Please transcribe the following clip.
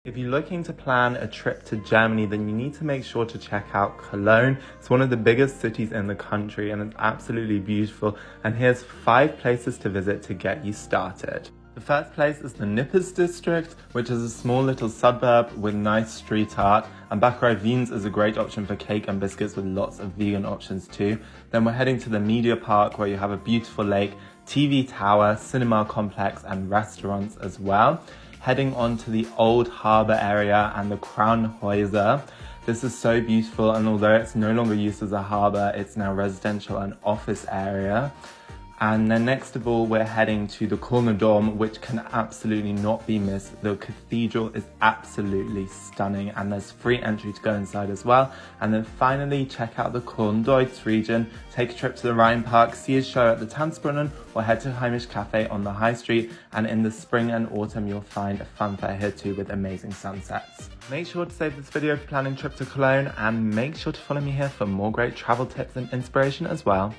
If you're looking to plan a trip to Germany, then you need to make sure to check out Cologne. It's one of the biggest cities in the country and it's absolutely beautiful. And here's 5 places to visit to get you started. The first place is the Nippes district, which is a small little suburb with nice street art. And Bäckerei Wiens is a great option for cake and biscuits with lots of vegan options too. Then we're heading to the Media Park, where you have a beautiful lake, TV tower, cinema complex and restaurants as well. Heading on to the old harbour area and the Kranhäuser. This is so beautiful, and although it's no longer used as a harbour, it's now residential and office area. And then next of all, we're heading to the Kölner Dom, which can absolutely not be missed. The cathedral is absolutely stunning and there's free entry to go inside as well. And then finally, check out the Köln-Deutz region, take a trip to the Rhine Park, see a show at the Tanzbrunnen, or head to Heimisch Cafe on the High Street. And in the spring and autumn, you'll find a fun fair here too with amazing sunsets. Make sure to save this video for planning a trip to Cologne, and make sure to follow me here for more great travel tips and inspiration as well.